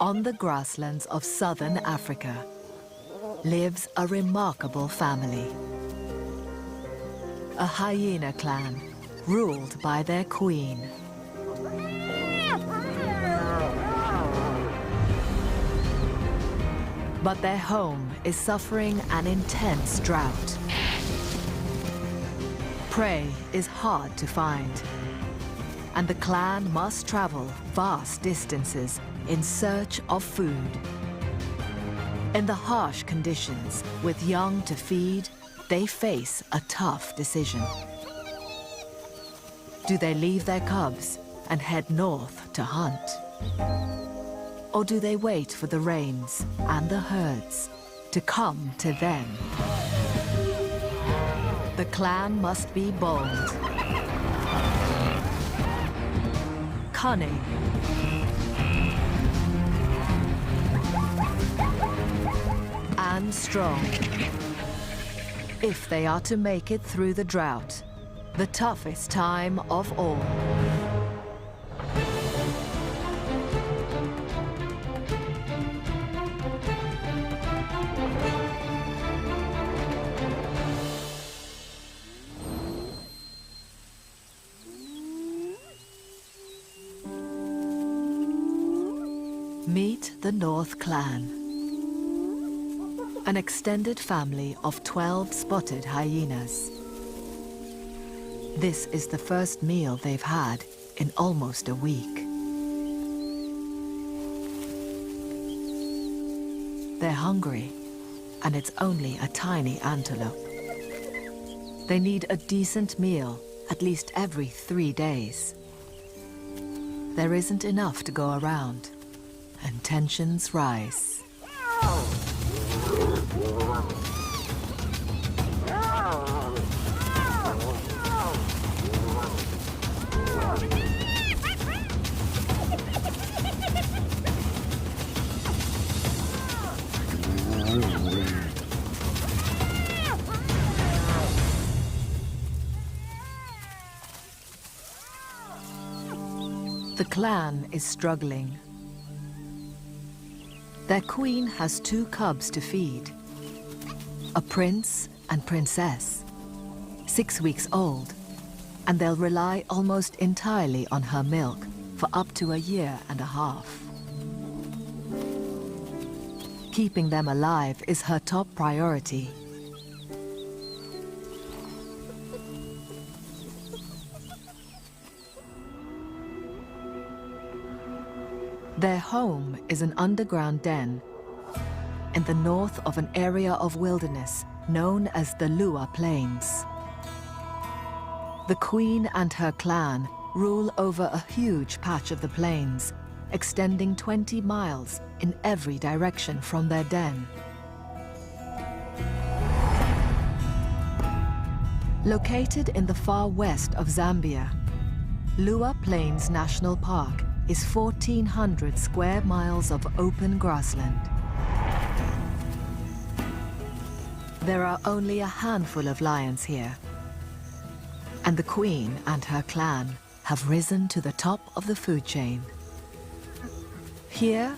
On the grasslands of southern Africa lives a remarkable family. A hyena clan ruled by their queen. But their home is suffering an intense drought. Prey is hard to find, and the clan must travel vast distances in search of food. In the harsh conditions, with young to feed, they face a tough decision. Do they leave their cubs and head north to hunt? Or do they wait for the rains and the herds to come to them? The clan must be bold, cunning, and strong, if they are to make it through the drought, the toughest time of all. Meet the North Clan, an extended family of 12 spotted hyenas. This is the first meal they've had in almost a week. They're hungry, and it's only a tiny antelope. They need a decent meal at least every 3 days. There isn't enough to go around, and tensions rise. The clan is struggling. Their queen has 2 cubs to feed, a prince and princess, 6 weeks old, and they'll rely almost entirely on her milk for up to a year and a half. Keeping them alive is her top priority. Their home is an underground den in the north of an area of wilderness known as the Lua Plains. The queen and her clan rule over a huge patch of the plains, extending 20 miles in every direction from their den. Located in the far west of Zambia, Lua Plains National Park is 1,400 square miles of open grassland. There are only a handful of lions here, and the queen and her clan have risen to the top of the food chain. Here,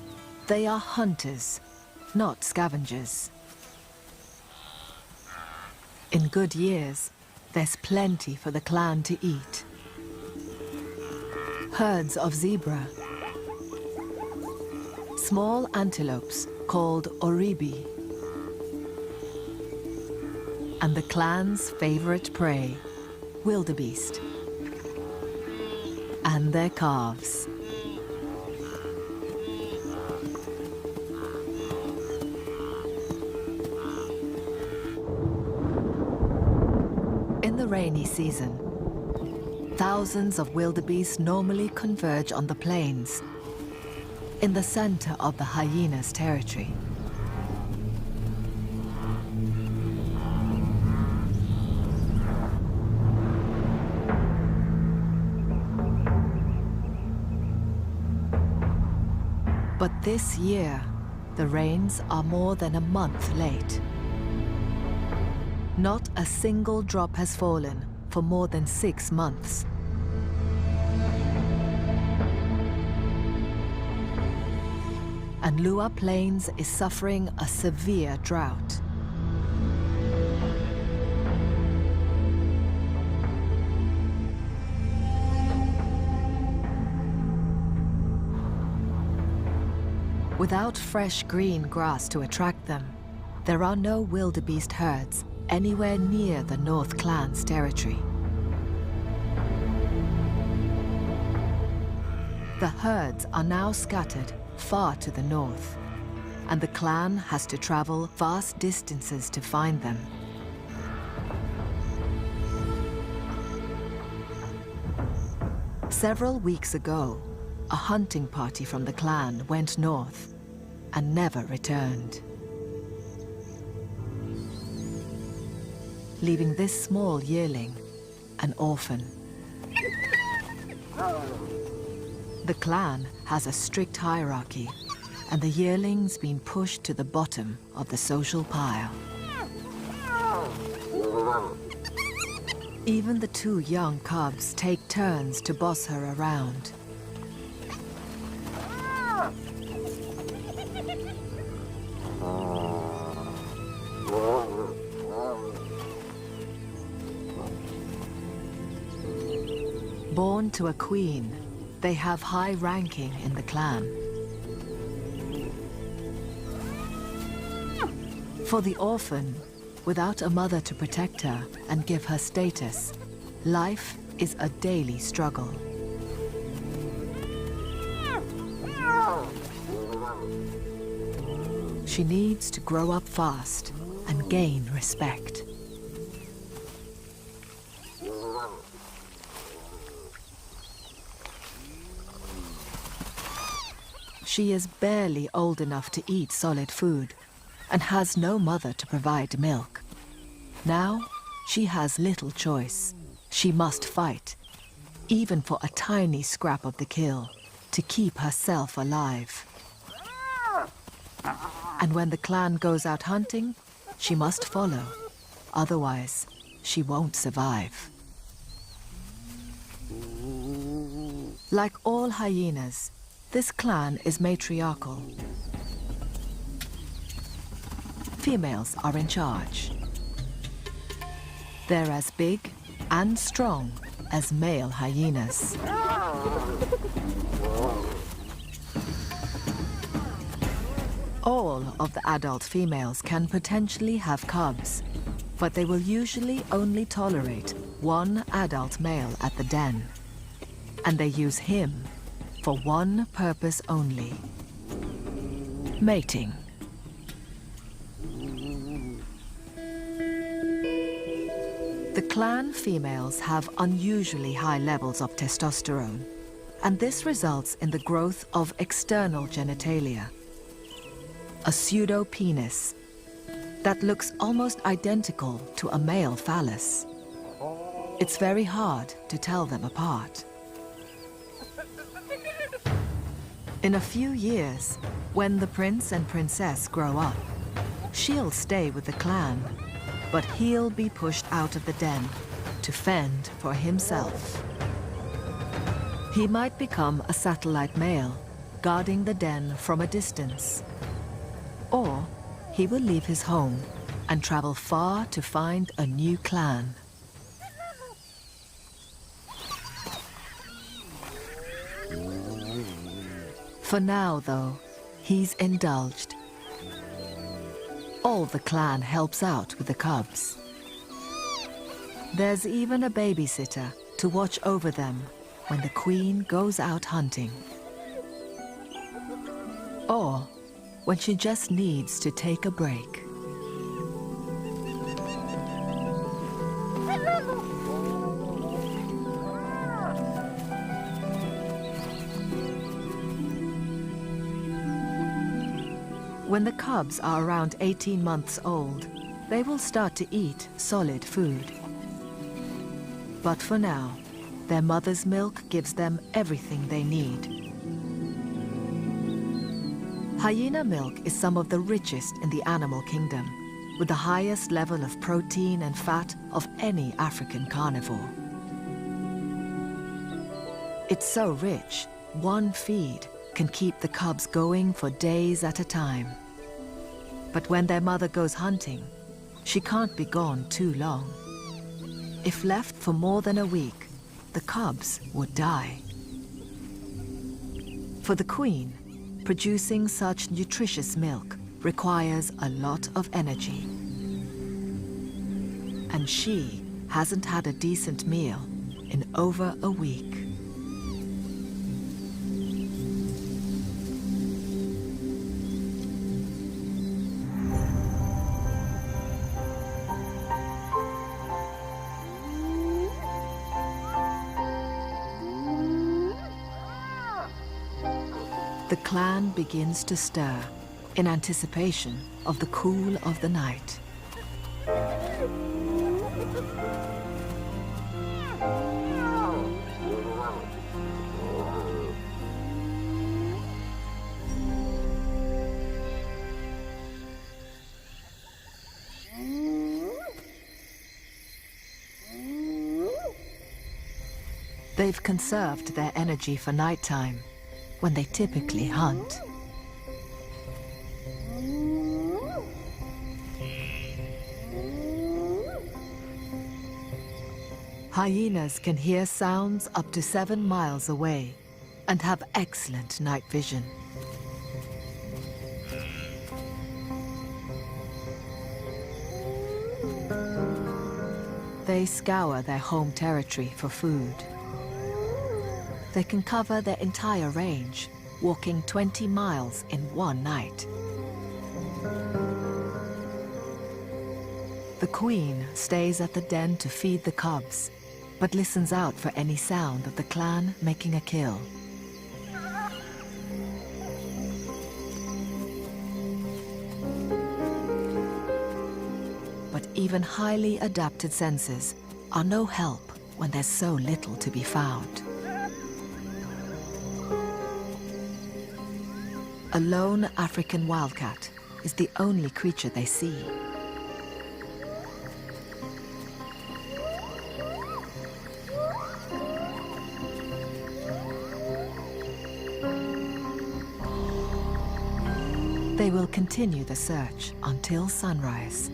they are hunters, not scavengers. In good years, there's plenty for the clan to eat. Herds of zebra, small antelopes called oribi, and the clan's favorite prey, wildebeest, and their calves. In the rainy season, thousands of wildebeest normally converge on the plains, in the center of the hyenas' territory. But this year, the rains are more than a month late. Not a single drop has fallen for more than 6 months. and Lua Plains is suffering a severe drought. Without fresh green grass to attract them, there are no wildebeest herds anywhere near the North Clan's territory. The herds are now scattered far to the north, and the clan has to travel vast distances to find them. Several weeks ago, a hunting party from the clan went north and never returned, leaving this small yearling an orphan. The clan has a strict hierarchy, and the yearling's been pushed to the bottom of the social pile. Even the two young cubs take turns to boss her around. Born to a queen, they have high ranking in the clan. For the orphan, without a mother to protect her and give her status, life is a daily struggle. She needs to grow up fast and gain respect. She is barely old enough to eat solid food and has no mother to provide milk. Now, she has little choice. She must fight, even for a tiny scrap of the kill, to keep herself alive. And when the clan goes out hunting, she must follow. Otherwise, she won't survive. Like all hyenas, this clan is matriarchal. Females are in charge. They're as big and strong as male hyenas. All of the adult females can potentially have cubs, but they will usually only tolerate one adult male at the den. And they use him for one purpose only: mating. The clan females have unusually high levels of testosterone, and this results in the growth of external genitalia, a pseudo-penis that looks almost identical to a male phallus. It's very hard to tell them apart. In a few years, when the prince and princess grow up, she'll stay with the clan, but he'll be pushed out of the den to fend for himself. He might become a satellite male, guarding the den from a distance. Or he will leave his home and travel far to find a new clan. For now, though, he's indulged. All the clan helps out with the cubs. There's even a babysitter to watch over them when the queen goes out hunting. Or when she just needs to take a break. When the cubs are around 18 months old, they will start to eat solid food. But for now, their mother's milk gives them everything they need. Hyena milk is some of the richest in the animal kingdom, with the highest level of protein and fat of any African carnivore. It's so rich, one feed can keep the cubs going for days at a time. But when their mother goes hunting, she can't be gone too long. If left for more than a week, the cubs would die. For the queen, producing such nutritious milk requires a lot of energy. And she hasn't had a decent meal in over a week. The clan begins to stir in anticipation of the cool of the night. They've conserved their energy for nighttime, when they typically hunt. Hyenas can hear sounds up to 7 miles away and have excellent night vision. They scour their home territory for food. They can cover their entire range, walking 20 miles in one night. The queen stays at the den to feed the cubs, but listens out for any sound of the clan making a kill. But even highly adapted senses are no help when there's so little to be found. A lone African wildcat is the only creature they see. They will continue the search until sunrise.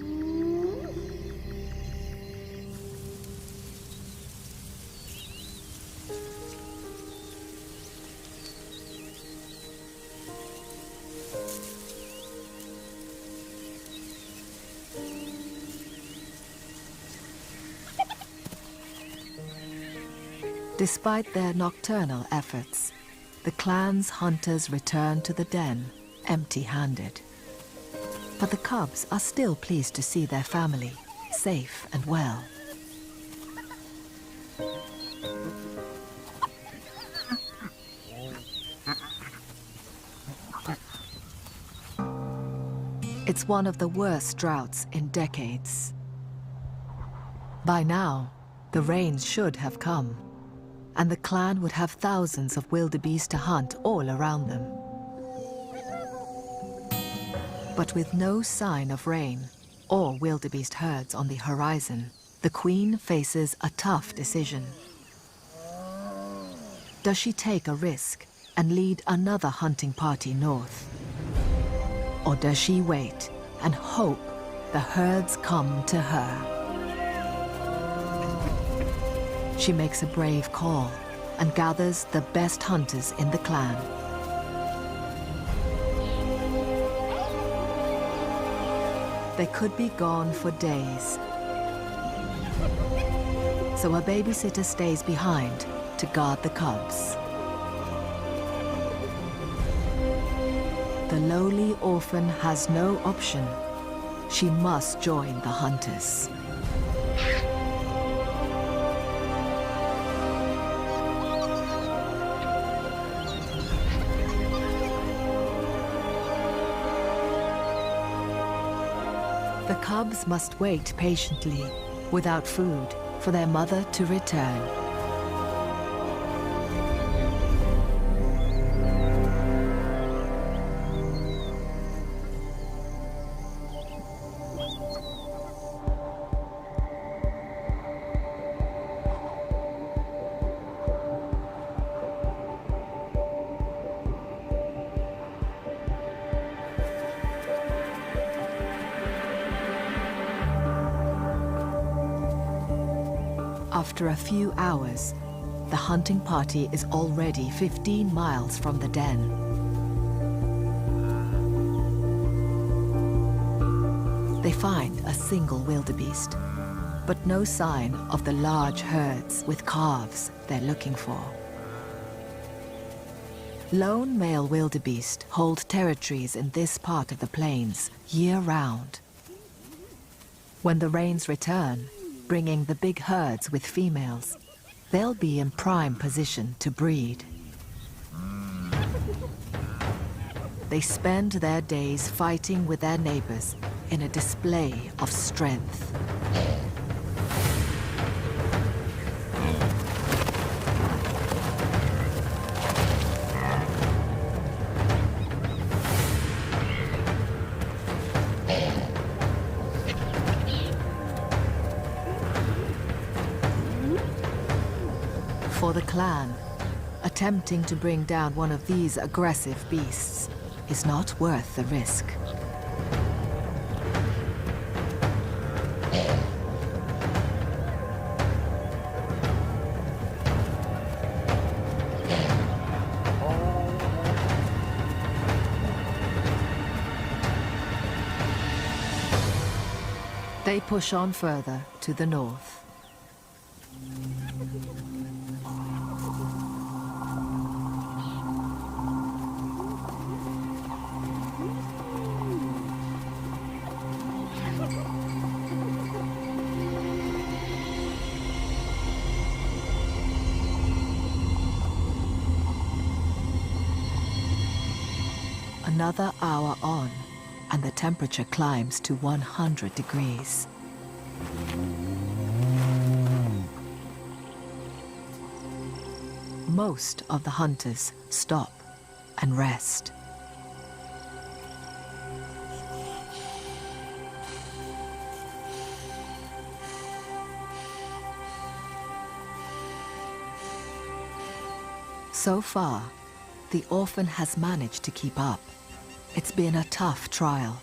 Despite their nocturnal efforts, the clan's hunters return to the den empty-handed. But the cubs are still pleased to see their family safe and well. It's one of the worst droughts in decades. By now, the rains should have come, and the clan would have thousands of wildebeest to hunt all around them. But with no sign of rain or wildebeest herds on the horizon, the queen faces a tough decision. Does she take a risk and lead another hunting party north? Or does she wait and hope the herds come to her? She makes a brave call and gathers the best hunters in the clan. They could be gone for days, so a babysitter stays behind to guard the cubs. The lowly orphan has no option. She must join the hunters. The cubs must wait patiently, without food, for their mother to return. After a few hours, the hunting party is already 15 miles from the den. They find a single wildebeest, but no sign of the large herds with calves they're looking for. Lone male wildebeest hold territories in this part of the plains year-round. When the rains return, bringing the big herds with females, they'll be in prime position to breed. They spend their days fighting with their neighbors in a display of strength. For the clan, attempting to bring down one of these aggressive beasts is not worth the risk. They push on further to the north. Another hour on, and the temperature climbs to 100 degrees. Most of the hunters stop and rest. So far, the orphan has managed to keep up. It's been a tough trial,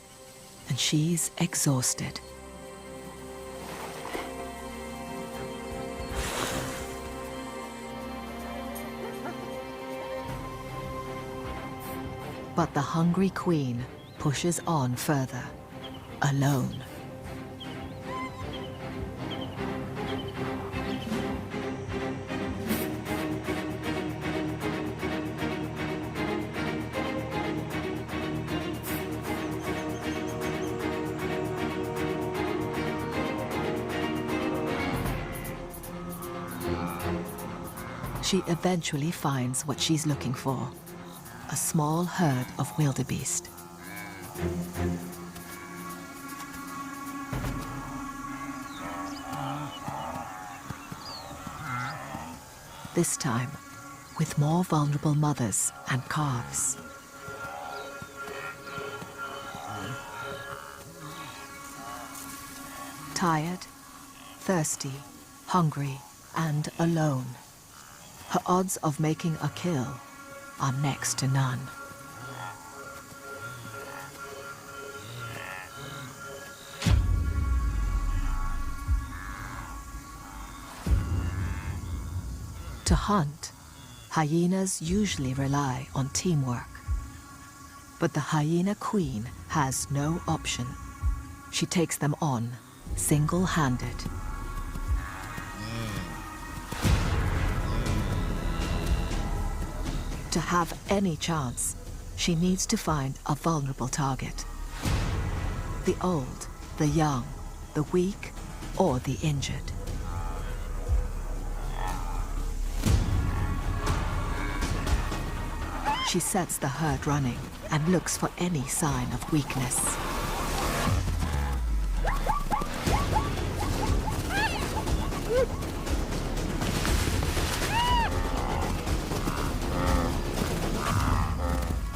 and she's exhausted. But the hungry queen pushes on further, alone. She eventually finds what she's looking for, a small herd of wildebeest. This time, with more vulnerable mothers and calves. Tired, thirsty, hungry, and alone. Her odds of making a kill are next to none. To hunt, hyenas usually rely on teamwork. But the hyena queen has no option. She takes them on, single-handed. To have any chance, she needs to find a vulnerable target. The old, the young, the weak, or the injured. She sets the herd running and looks for any sign of weakness.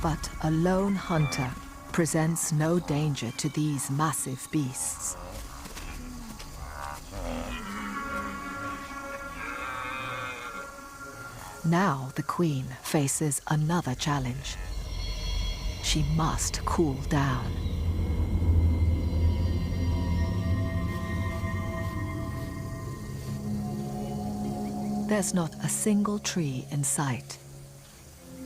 But a lone hunter presents no danger to these massive beasts. Now the queen faces another challenge. She must cool down. There's not a single tree in sight.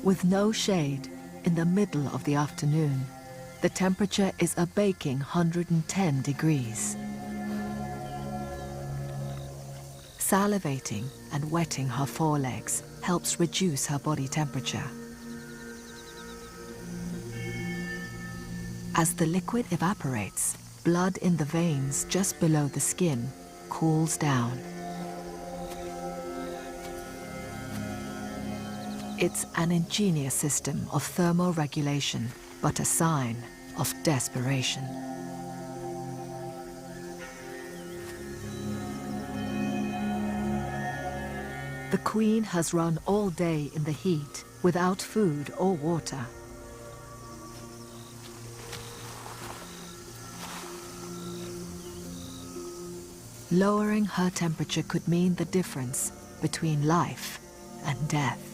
With no shade, in the middle of the afternoon, the temperature is a baking 110 degrees. Salivating and wetting her forelegs helps reduce her body temperature. As the liquid evaporates, blood in the veins just below the skin cools down. It's an ingenious system of thermoregulation, but a sign of desperation. The queen has run all day in the heat without food or water. Lowering her temperature could mean the difference between life and death.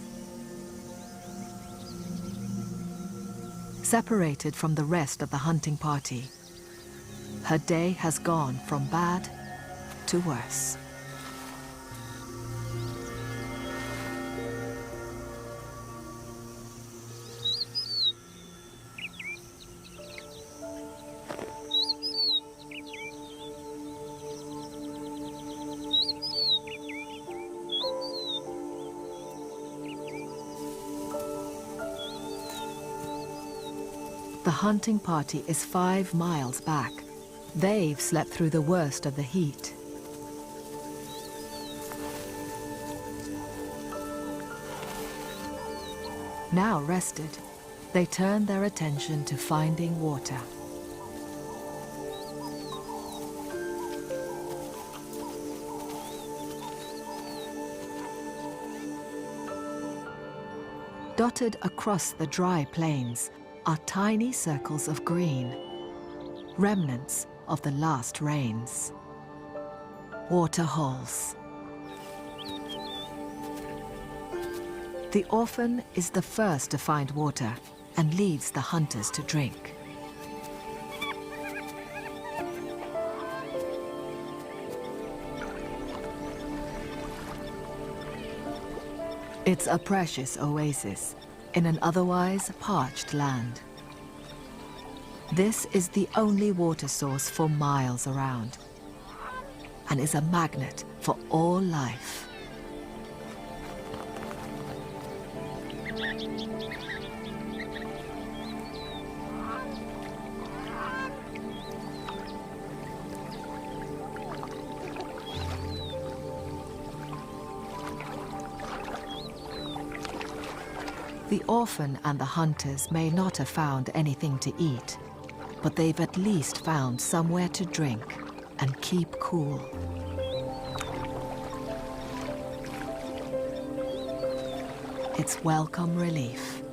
Separated from the rest of the hunting party, her day has gone from bad to worse. The hunting party is 5 miles back. They've slept through the worst of the heat. Now rested, they turn their attention to finding water. Dotted across the dry plains are tiny circles of green, remnants of the last rains. Water holes. The orphan is the first to find water and leads the hunters to drink. It's a precious oasis in an otherwise parched land. This is the only water source for miles around and is a magnet for all life. The orphan and the hunters may not have found anything to eat, but they've at least found somewhere to drink and keep cool. It's welcome relief.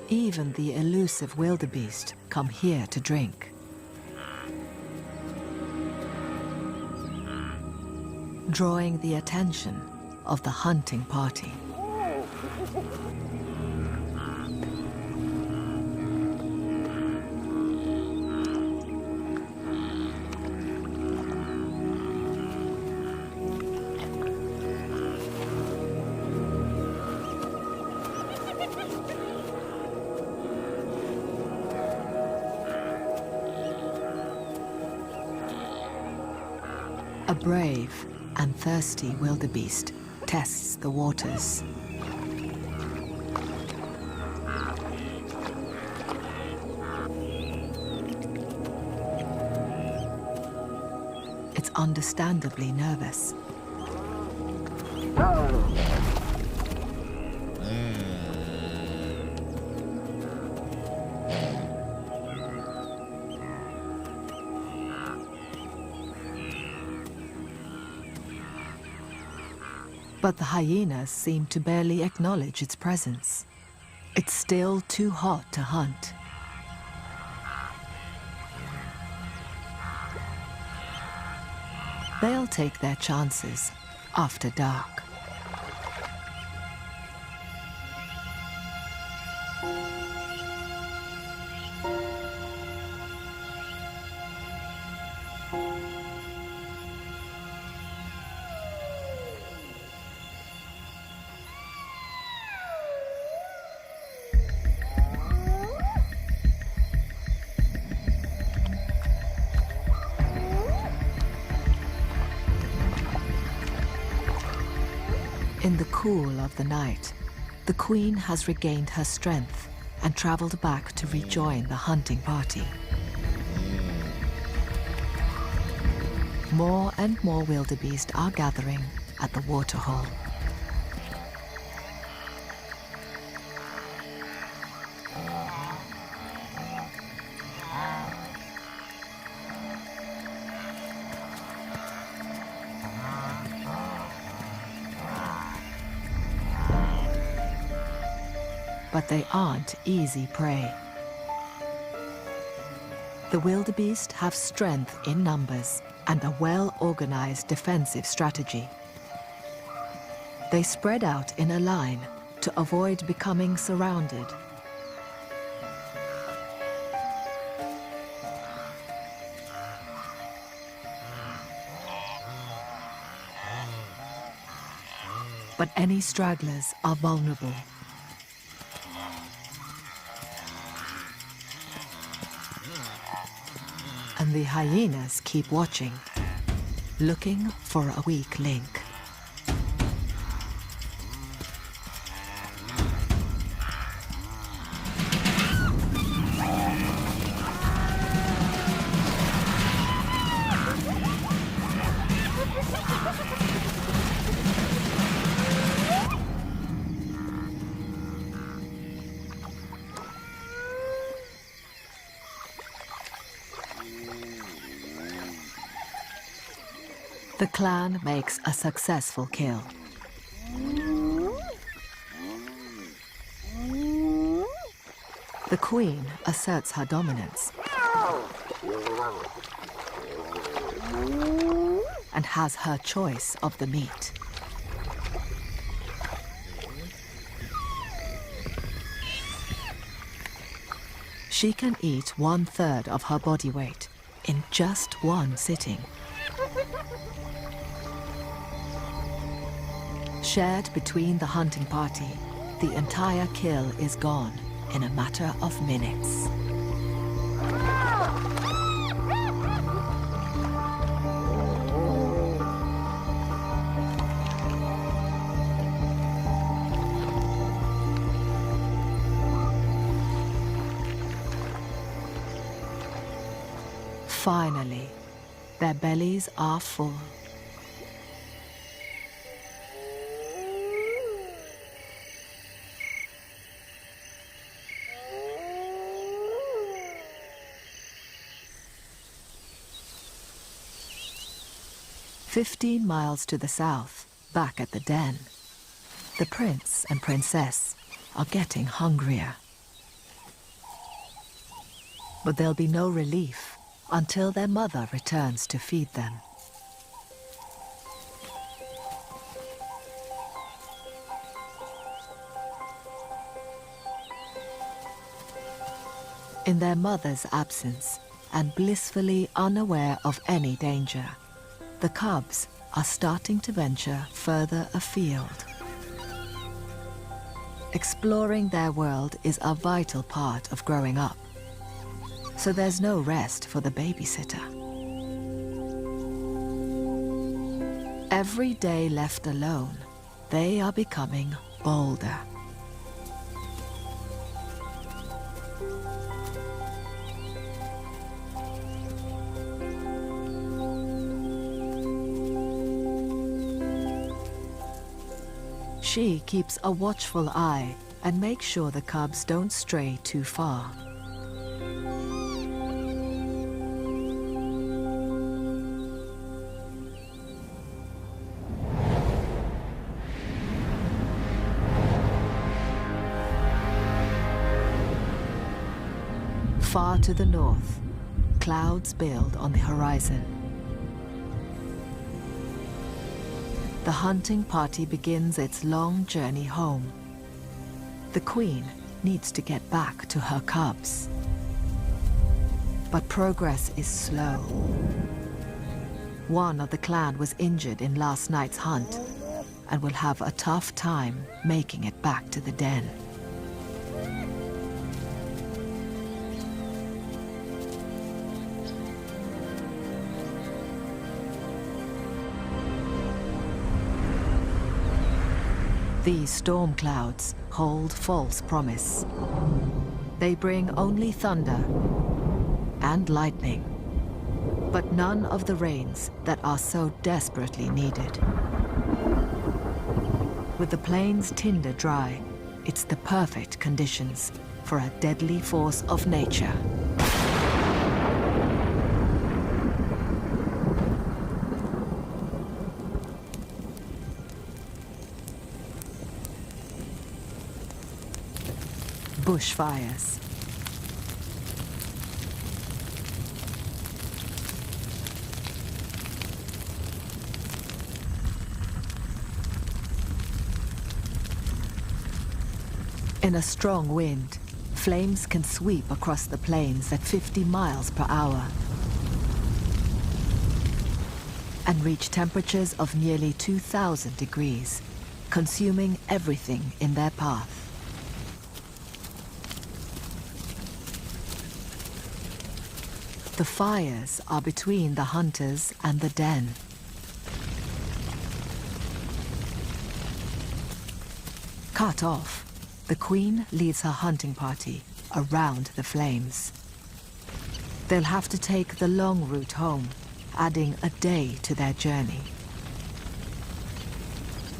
Even the elusive wildebeest come here to drink. Drawing the attention of the hunting party. A brave and thirsty wildebeest tests the waters. It's understandably nervous. But the hyenas seem to barely acknowledge its presence. It's still too hot to hunt. They'll take their chances after dark. In the cool of the night, the queen has regained her strength and traveled back to rejoin the hunting party. More and more wildebeest are gathering at the waterhole. But they aren't easy prey. The wildebeest have strength in numbers and a well-organized defensive strategy. They spread out in a line to avoid becoming surrounded. But any stragglers are vulnerable. And the hyenas keep watching, looking for a weak link. The clan makes a successful kill. The queen asserts her dominance and has her choice of the meat. She can eat 1/3 of her body weight in just one sitting. Shared between the hunting party, the entire kill is gone in a matter of minutes. Finally, their bellies are full. "15 miles to the south, back at the den, the prince and princess are getting hungrier. But there'll be no relief until their mother returns to feed them. In their mother's absence, and blissfully unaware of any danger, the cubs are starting to venture further afield. Exploring their world is a vital part of growing up, so there's no rest for the babysitter. Every day left alone, they are becoming bolder. She keeps a watchful eye and makes sure the cubs don't stray too far. Far to the north, clouds build on the horizon. The hunting party begins its long journey home. The queen needs to get back to her cubs. But progress is slow. One of the clan was injured in last night's hunt and will have a tough time making it back to the den. These storm clouds hold false promise. They bring only thunder and lightning, but none of the rains that are so desperately needed. With the plains tinder dry, it's the perfect conditions for a deadly force of nature. Bushfires. In a strong wind, flames can sweep across the plains at 50 miles per hour and reach temperatures of nearly 2,000 degrees, consuming everything in their path. The fires are between the hunters and the den. Cut off, the queen leads her hunting party around the flames. They'll have to take the long route home, adding a day to their journey.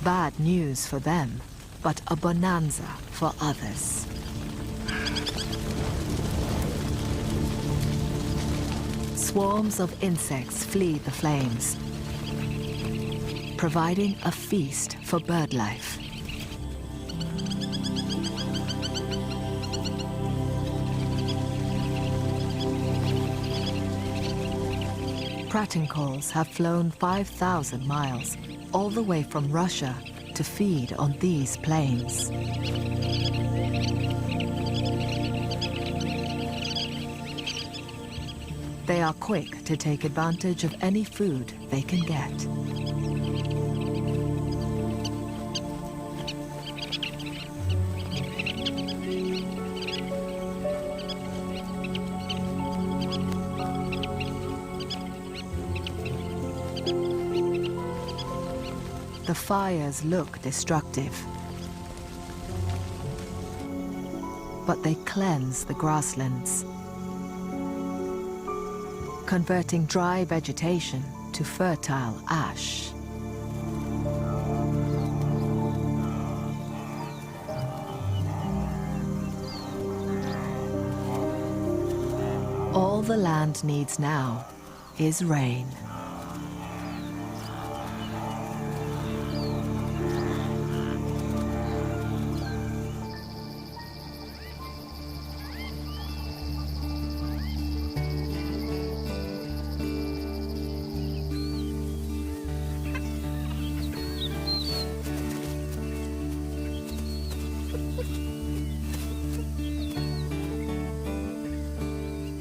Bad news for them, but a bonanza for others. Swarms of insects flee the flames, providing a feast for bird life. Pratincoles have flown 5,000 miles, all the way from Russia, to feed on these plains. They are quick to take advantage of any food they can get. The fires look destructive, but they cleanse the grasslands, converting dry vegetation to fertile ash. All the land needs now is rain.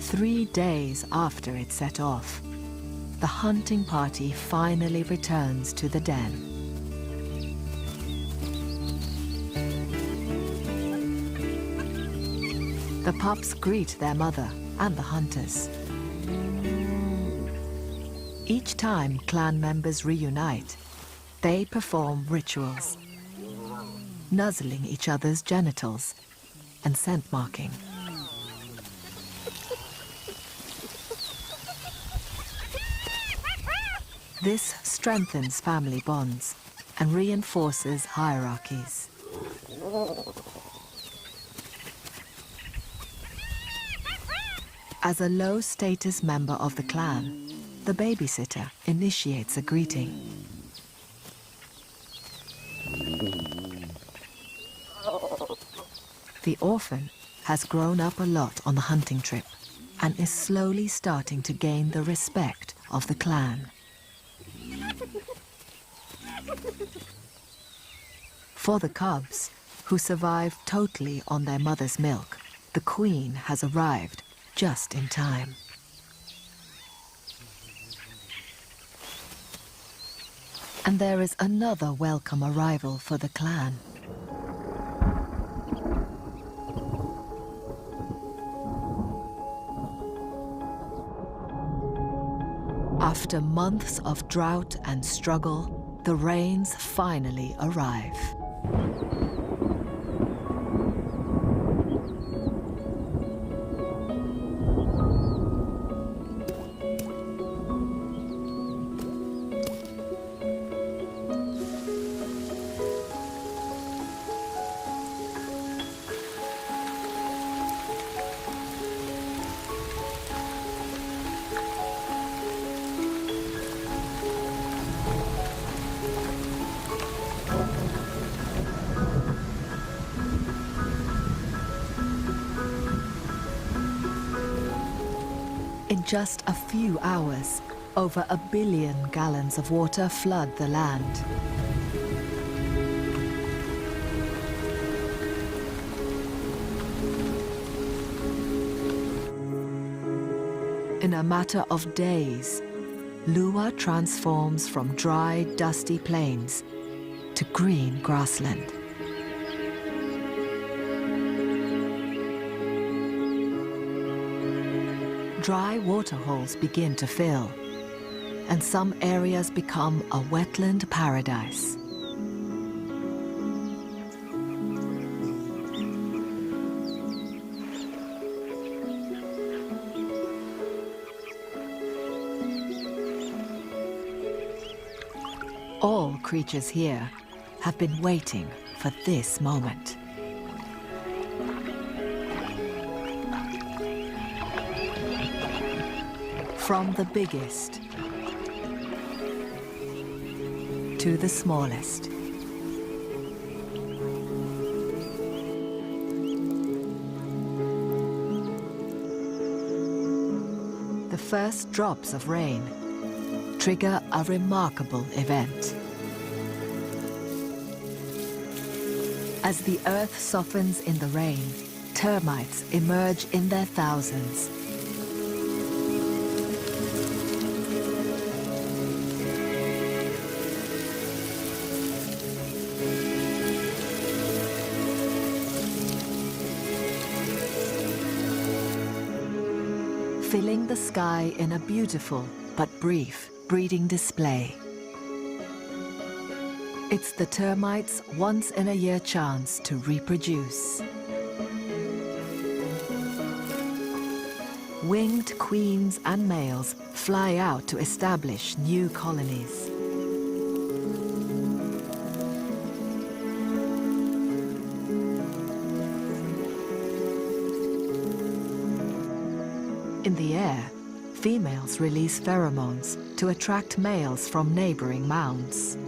Three days after it set off, the hunting party finally returns to the den. The pups greet their mother and the hunters. Each time clan members reunite, they perform rituals, nuzzling each other's genitals and scent marking. This strengthens family bonds and reinforces hierarchies. As a low-status member of the clan, the babysitter initiates a greeting. The orphan has grown up a lot on the hunting trip and is slowly starting to gain the respect of the clan. For the cubs, who survive totally on their mother's milk, the queen has arrived just in time. And there is another welcome arrival for the clan. After months of drought and struggle, the rains finally arrive. In just a few hours, over 1 billion gallons of water flood the land. In a matter of days, Lua transforms from dry, dusty plains to green grassland. Dry waterholes begin to fill, and some areas become a wetland paradise. All creatures here have been waiting for this moment. From the biggest to the smallest. The first drops of rain trigger a remarkable event. As the earth softens in the rain, termites emerge in their thousands. Filling the sky in a beautiful but brief breeding display. It's the termites' once-in-a-year chance to reproduce. Winged queens and males fly out to establish new colonies. In the air, females release pheromones to attract males from neighboring mounds.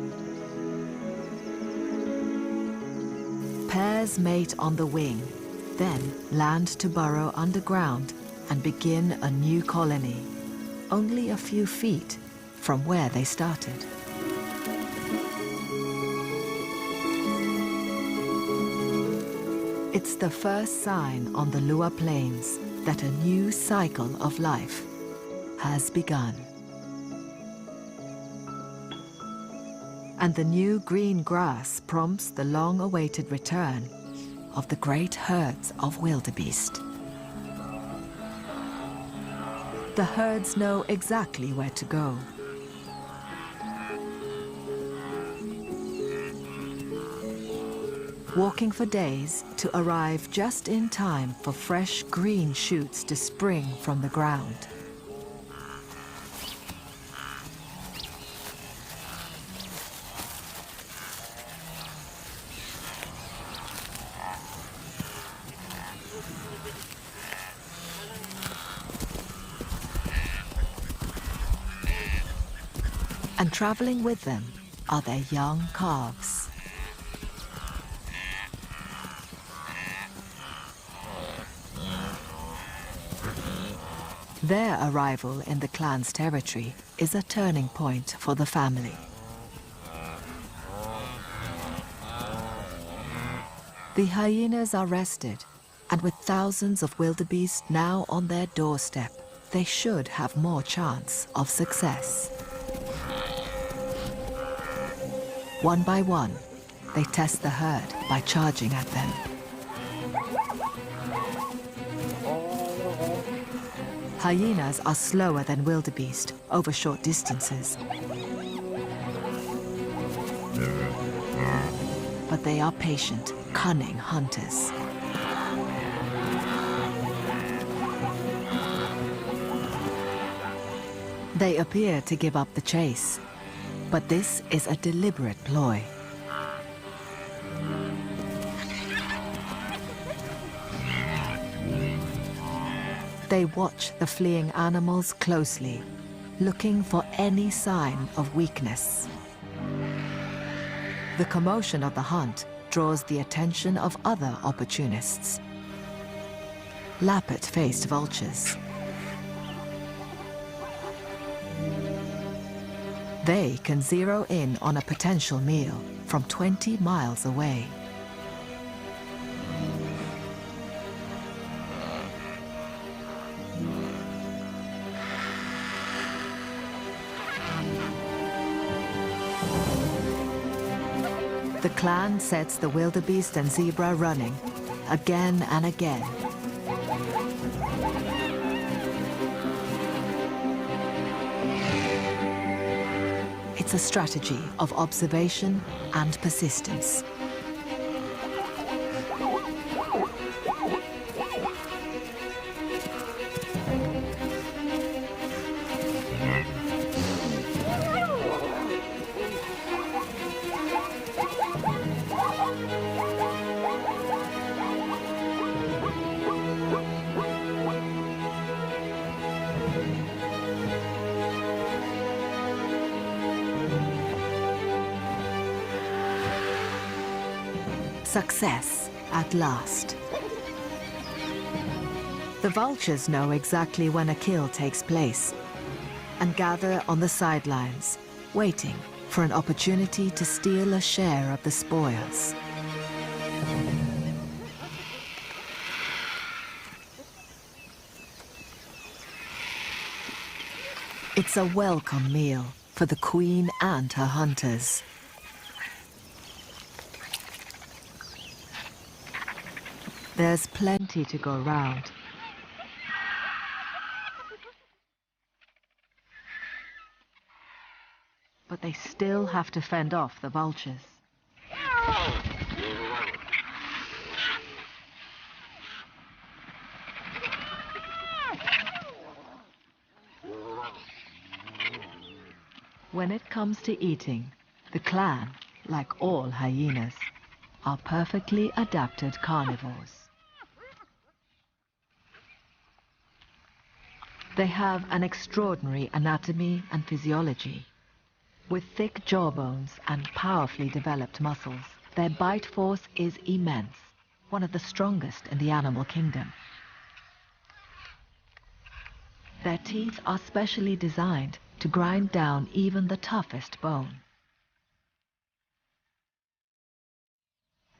Pairs mate on the wing, then land to burrow underground and begin a new colony, only a few feet from where they started. It's the first sign on the Lua Plains that a new cycle of life has begun. And the new green grass prompts the long-awaited return of the great herds of wildebeest. The herds know exactly where to go. Walking for days to arrive just in time for fresh green shoots to spring from the ground. And traveling with them are their young calves. Their arrival in the clan's territory is a turning point for the family. The hyenas are rested, and with thousands of wildebeest now on their doorstep, they should have more chance of success. One by one, they test the herd by charging at them. Hyenas are slower than wildebeest over short distances. But they are patient, cunning hunters. They appear to give up the chase, but this is a deliberate ploy. They watch the fleeing animals closely, looking for any sign of weakness. The commotion of the hunt draws the attention of other opportunists. Lappet-faced vultures. They can zero in on a potential meal from 20 miles away. The clan sets the wildebeest and zebra running, again and again. It's a strategy of observation and persistence. Success at last. The vultures know exactly when a kill takes place and gather on the sidelines, waiting for an opportunity to steal a share of the spoils. It's a welcome meal for the queen and her hunters. There's plenty to go round. But they still have to fend off the vultures. When it comes to eating, the clan, like all hyenas, are perfectly adapted carnivores. They have an extraordinary anatomy and physiology. With thick jawbones and powerfully developed muscles, their bite force is immense, one of the strongest in the animal kingdom. Their teeth are specially designed to grind down even the toughest bone.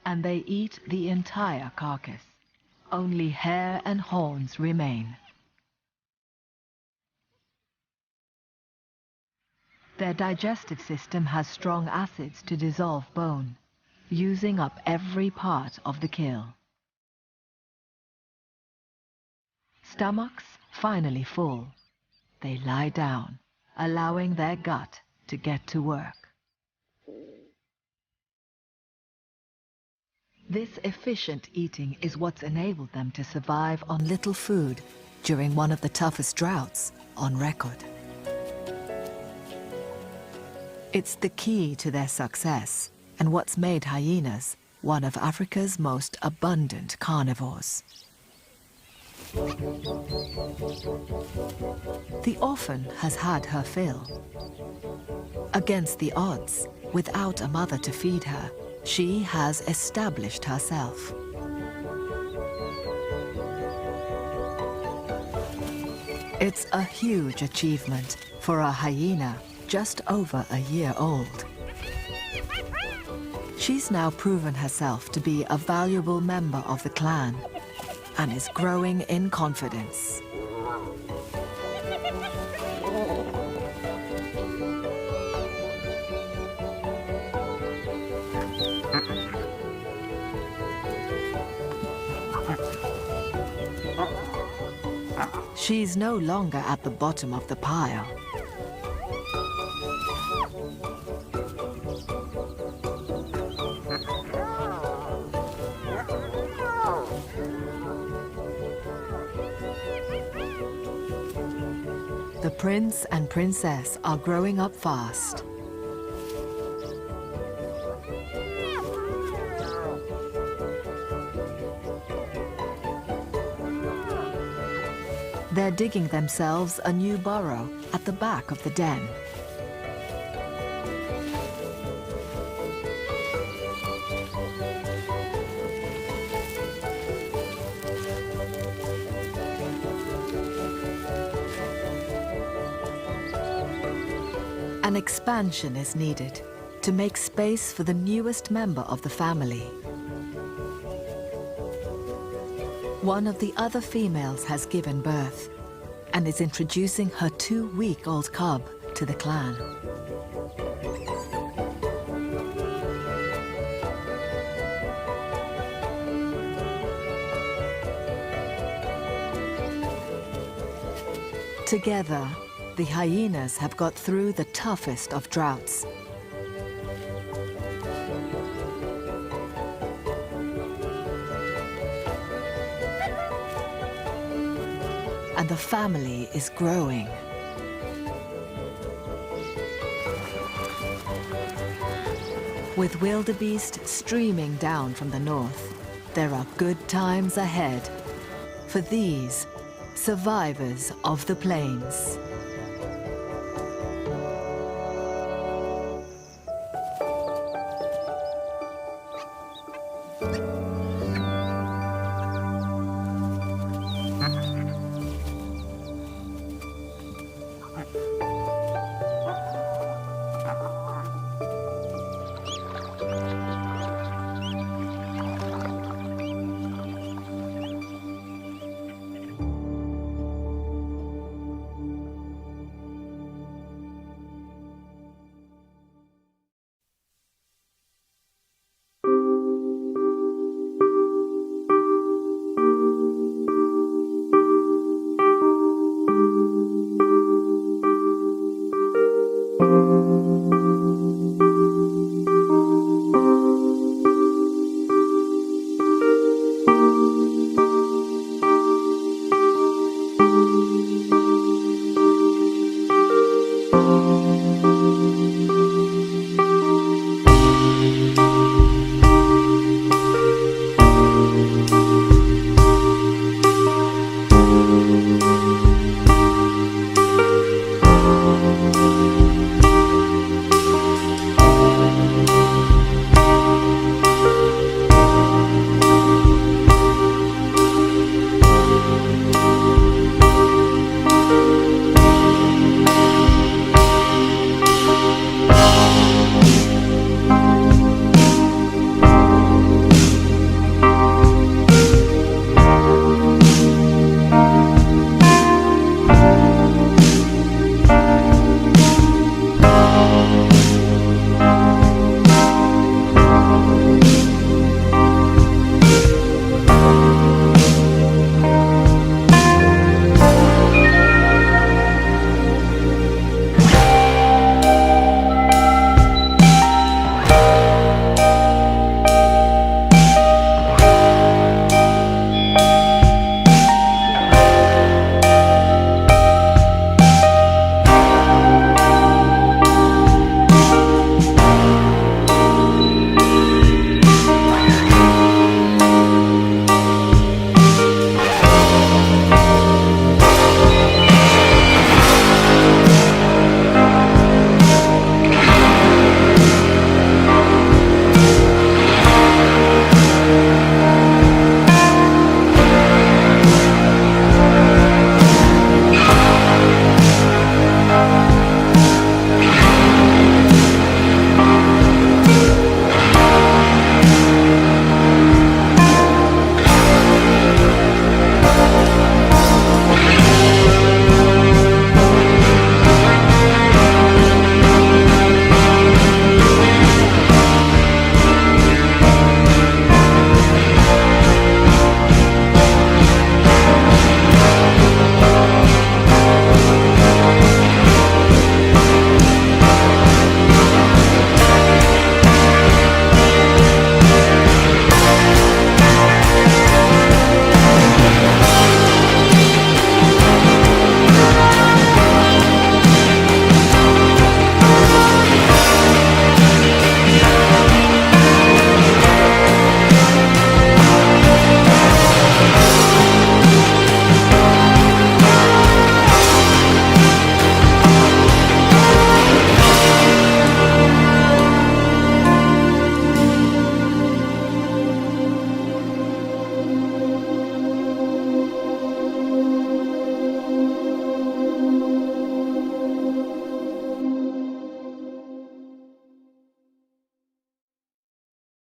And they eat the entire carcass. Only hair and horns remain. Their digestive system has strong acids to dissolve bone, using up every part of the kill. Stomachs finally full, they lie down, allowing their gut to get to work. This efficient eating is what's enabled them to survive on little food during one of the toughest droughts on record. It's the key to their success and what's made hyenas one of Africa's most abundant carnivores. The orphan has had her fill. Against the odds, without a mother to feed her, she has established herself. It's a huge achievement for a hyena just over a year old. She's now proven herself to be a valuable member of the clan and is growing in confidence. She's no longer at the bottom of the pile. The prince and princess are growing up fast. They're digging themselves a new burrow at the back of the den. An expansion is needed to make space for the newest member of the family. One of the other females has given birth and is introducing her 2-week-old cub to the clan. Together, the hyenas have got through the toughest of droughts. And the family is growing. With wildebeest streaming down from the north, there are good times ahead for these survivors of the plains.